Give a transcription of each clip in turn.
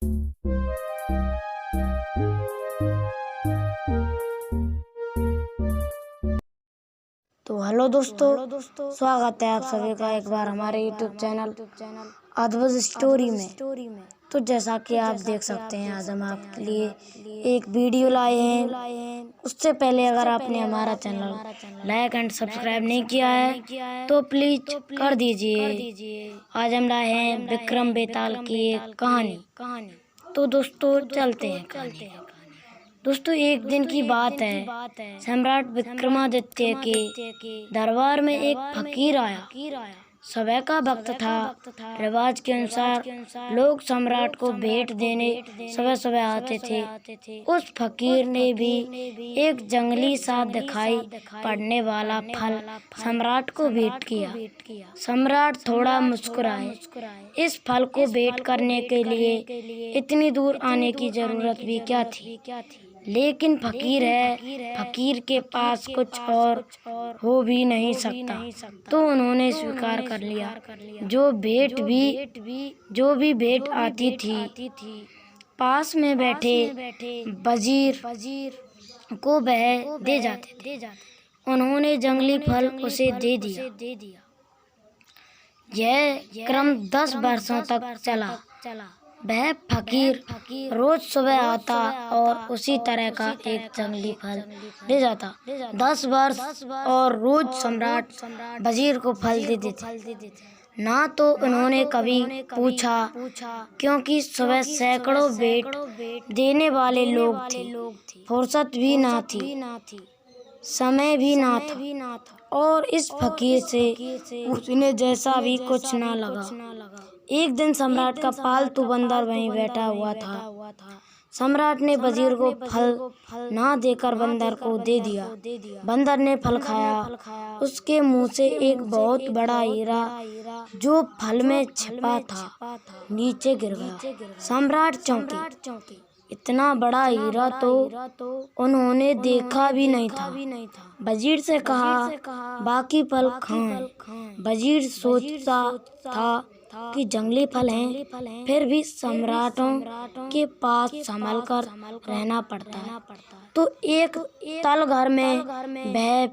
तो हेलो दोस्तों, स्वागत है आप सभी का एक बार हमारे यूट्यूब चैनल अद्भुत स्टोरी में। तो जैसा कि आप देख सकते हैं, आज हम आपके लिए एक वीडियो लाए हैं। उससे पहले अगर आपने हमारा चैनल लाइक एंड सब्सक्राइब नहीं किया है तो प्लीज कर दीजिए। आज हम लाए हैं विक्रम बेताल की एक कहानी। तो दोस्तों चलते हैं कहानी। दोस्तों एक दिन की बात है, सम्राट विक्रमादित्य के दरबार में एक फकीर आया। सुबह का वक्त था। रिवाज के अनुसार लोग सम्राट को भेंट देने सुबह सुबह आते थे। उस फकीर ने भी एक जंगली सा दिखाई पड़ने वाला फल सम्राट को भेंट किया। सम्राट थोड़ा मुस्कुराए। इस फल को भेंट करने के लिए इतनी दूर आने की जरूरत भी क्या थी? लेकिन फकीर है, फकीर के पास कुछ और हो भी नहीं सकता, तो उन्होंने स्वीकार कर लिया। जो भी भेंट आती थी, पास में बैठे वजीर को वह दे जाते थे। उन्होंने जंगली फल उसे दे दिया। यह क्रम 10 वर्षों तक चला। वह फकीर रोज सुबह आता और उसी तरह का एक जंगली फल ले जाता। 10 वर्ष और रोज सम्राट वजीर को फल दे देते। ना तो उन्होंने कभी पूछा, क्योंकि सुबह सैकड़ों भेंट देने वाले लोग थे। फुर्सत भी ना थी, समय भी ना था, और इस फकीर से पूछने जैसा भी कुछ ना लगा। एक दिन सम्राट का पालतू बंदर वहीं बैठा हुआ था। सम्राट ने वजीर को फल ना देकर बंदर को दे दिया। बंदर ने फल खाया। उसके मुंह से एक बहुत बड़ा हीरा जो फल में छिपा था नीचे गिर गया। सम्राट चौंके। इतना बड़ा हीरा तो उन्होंने देखा भी नहीं था। वजीर से कहा, बाकी फल खाएं। वजीर सोचता था कि जंगली फल हैं, फिर भी सम्राटों के पास संभल कर रहना पड़ता है। तो एक तल घर में वह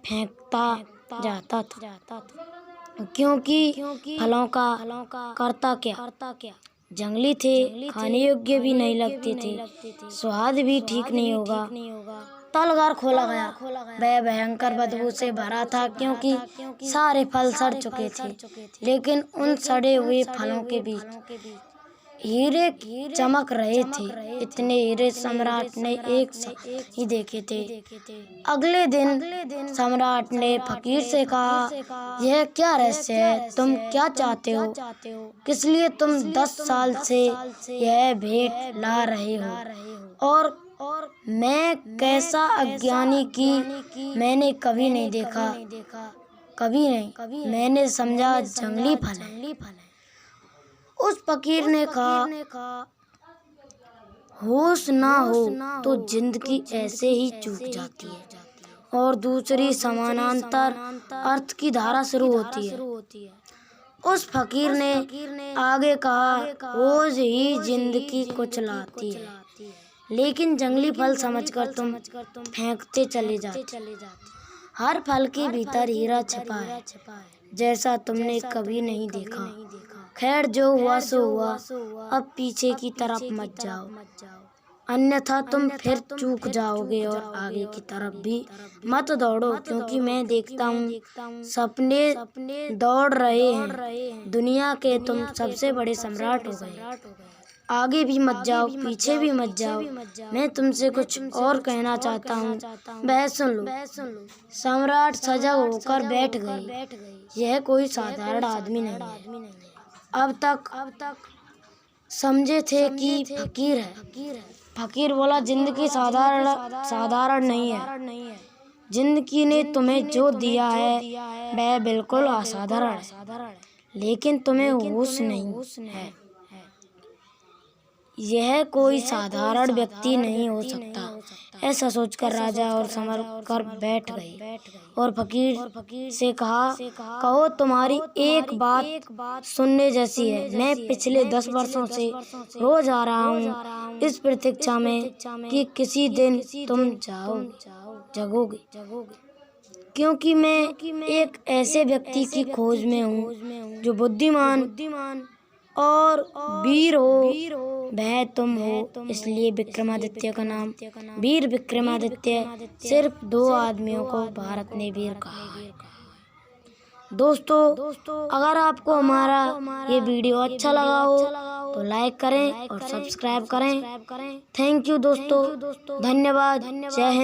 फेंकता जाता था, क्योंकि फलों का करता क्या। जंगली थे, खाने योग्य भी नहीं लगते थे, स्वाद भी ठीक नहीं होगा। तलघर खोला गया। वह भयंकर बदबू से भरा था, क्योंकि सारे फल सड़ चुके थे। लेकिन उन सड़े हुए फलों के बीच हीरे चमक रहे थे। इतने हीरे सम्राट ने एक साथ ही देखे थे। अगले दिन सम्राट ने फकीर से कहा, यह क्या रहस्य है? तुम क्या चाहते हो? किस लिए तुम 10 साल से यह भेंट ला रहे हो? और मैं कैसा अज्ञानी की मैंने कभी नहीं देखा, कभी नहीं। मैंने समझा जंगली फल है। उस फकीर ने कहा, होश ना हो तो जिंदगी ऐसे ही चूक जाती है और दूसरी समानांतर अर्थ की धारा शुरू होती है। उस फकीर ने आगे कहा, होश ही जिंदगी कुछ लाती है, लेकिन जंगली फल समझकर तुम फेंकते चले जाते। हर फल के भीतर हीरा छिपा है, जैसा तुमने कभी नहीं देखा। खैर, जो हुआ सो हुआ। अब पीछे की तरफ मत जाओ, अन्यथा तुम फिर चूक जाओगे, और आगे की तरफ भी मत दौड़ो, क्योंकि मैं देखता हूँ सपने दौड़ रहे हैं। दुनिया के तुम सबसे बड़े सम्राट हो गए। आगे भी मत जाओ, पीछे भी मत जाओ। मैं तुमसे कुछ और कहना चाहता हूँ, वह सुन लो। सम्राट सजग होकर बैठ गए। यह कोई साधारण आदमी नहीं है। अब तक समझे थे कि फकीर है। फकीर बोला, जिंदगी साधारण नहीं है। जिंदगी ने तुम्हें जो दिया है वह बिल्कुल असाधारण है, लेकिन तुम्हें होश नहीं है। यह कोई साधारण व्यक्ति नहीं हो सकता। ऐसा सोचकर राजा और संभल कर बैठ गए और फकीर से कहा, कहो तुम्हारी एक बात सुनने जैसी है। मैं पिछले 10 वर्षों से रोज आ रहा हूँ इस प्रतीक्षा में कि किसी दिन तुम जगोगे, क्योंकि मैं एक ऐसे व्यक्ति की खोज में हूँ जो बुद्धिमान और वीर हो। वह तुम हो। इसलिए विक्रमादित्य का नाम वीर विक्रमादित्य सिर्फ 2 आदमियों को भारत ने वीर कहा है। दोस्तों, अगर आपको हमारा ये वीडियो अच्छा लगा हो तो लाइक करें और सब्सक्राइब करें। थैंक यू दोस्तों, धन्यवाद। जय हिंद।